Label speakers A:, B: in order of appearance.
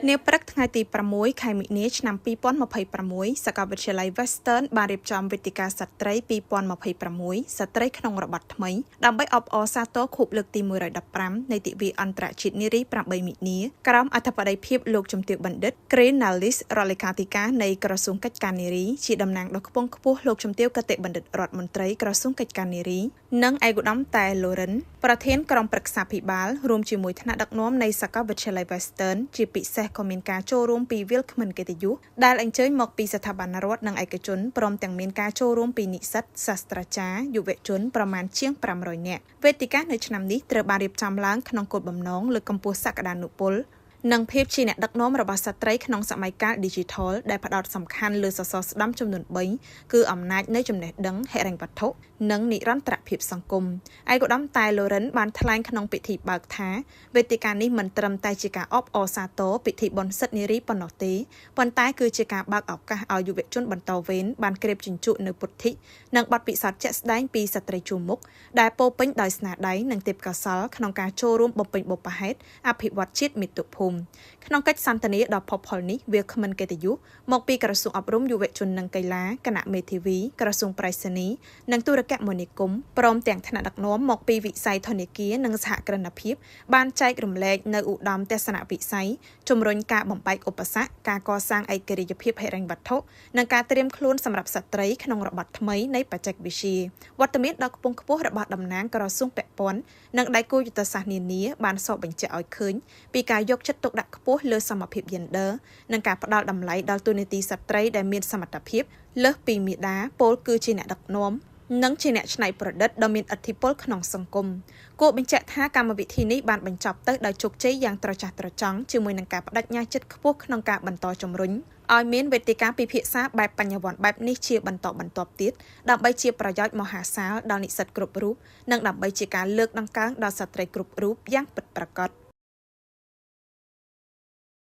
A: នាព្រឹកថ្ងៃទី6 ខែមិនិនាឆ្នាំ2026 សាកលវិទ្យាល័យ Western បានរៀបចំវេទិកាស្ត្រី2026ស្ត្រីក្នុងរបបថ្មីដើម្បីអបអរសាទរខួបលើកទី115នៃទិវាអន្តរជាតិនារី8មិនិនាក្រោមអធិបតីភាពលោកជំទាវបណ្ឌិត Green Nalis រដ្ឋលេខាធិការនៃក្រសួងកិច្ចការនារីជាតំណាងដ៏ខ្ពង់ខ្ពស់លោកជំទាវកតិបណ្ឌិតរដ្ឋមន្ត្រីក្រសួងកិច្ចការនារីនិងឯកឧត្តមតែ Lauren ប្រធានក្រុមប្រឹក្សាភិបាលរួមជាមួយថ្នាក់ដឹកនាំនៃសាកលវិទ្យាល័យ Western ជាពិសេសក៏មានការចូលរួមពីវាលគ្មិនកិត្តិយសដែលអញ្ជើញមកពីស្ថាប័នរដ្ឋនិងឯកជនព្រមទាំងមានការចូលរួមពីនិស្សិតសាស្ត្រាចារ្យយុវជនប្រមាណជាង500នាក់វេទិកានៅឆ្នាំនេះត្រូវបានរៀបចំឡើងក្នុងគោលបំណងលើកកម្ពស់សក្តានុពលនិងភាពជាអ្នកដឹកនាំរបស់ស្ត្រីក្នុងសម័យកាល Digital ដែលផ្ដោតសំខាន់លើសសរស្តម្ភចំនួន3គឺអំណាចនៃចំណេះដឹងហិរញ្ញវត្ថុនិងនិរន្តរភាពសង្គមឯកឧត្តមតែ Lauren បានថ្លែងក្នុងពិធីបើកថាវេទិកានេះមិនត្រឹមតែជាការអបអរសាទរពិធីបុណ្យសិទ្ធិនារីប៉ុណ្ណោះទេប៉ុន្តែគឺជាការបើកឱកាសឲ្យយុវជនបន្តវេនបានក្រេបជញ្ជក់នៅពុទ្ធិនិងបទពិសោធន៍ជាក់ស្ដែងពីស្ត្រីជួរមុខដែលពោរពេញដោយស្នាដៃនិងទេពកោសល្យក្នុងការចូលរួមបំពេញបុព្វហេតុអភិវឌ្ឍជាតិមាតុភូមិក្នុងកិច្ចសន្ទនាដ៏ផុសផុលនេះវាគ្មិនកិត្តិយសមកពីក្រសួងអប់រំយុវជននិងកីឡាគណៈមេធាវីក្រសួងប្រៃសណីនិងទូរគមនាគមន៍ព្រមទាំងថ្នាក់ដឹកនាំមកពីវិស័យធនាគារនិងសហគ្រិនភាពបានចែករំលែកនៅឧត្តមទស្សនវិស័យជំរុញការបំបែកឧបសគ្គការកសាងឯករាជ្យភាពហិរញ្ញវត្ថុនិងការត្រៀមខ្លួនសម្រាប់ស្ត្រីក្នុងរបបថ្មីនៃបច្ចេកវិទ្យាវត្តមានដ៏ខ្ពង់ខ្ពស់របស់តំណាងក្រសួងពាក់ព័ន្ធនិងដៃគូយុទ្ធសាស្ត្រនានាបានសបបញ្ជាក់ឲ្យឃើញពីការយកចិត្តទុកដាក់ខ្ពស់លើសមភាព gender និងការផ្ដល់តម្លៃដល់តួនាទីស្ត្រីដែលមានសមត្ថភាពលើសពីមាតាពលគឺជាអ្នកដឹកនាំនិងជាអ្នកច្នៃប្រឌិតដ៏មានឥទ្ធិពលក្នុងសង្គមគួរបញ្ជាក់ថាកម្មវិធីនេះបានបញ្ចប់ទៅដោយជោគជ័យយ៉ាងត្រចះត្រចង់ជាមួយនឹងការបដិញ្ញាចិត្តខ្ពស់ក្នុងការបន្តជំរុញឲ្យមានវេទិកាពិភាក្សាបែបបញ្ញវន្តបែបនេះជាបន្តបន្ទាប់ទៀតដើម្បីជាប្រយោជន៍មហាសាលដល់និស្សិតគ្រប់រូបនិងដើម្បីជាការលើកដង្កើងដល់ស្ត្រីគ្រប់រូបយ៉ាងពិតប្រាកដ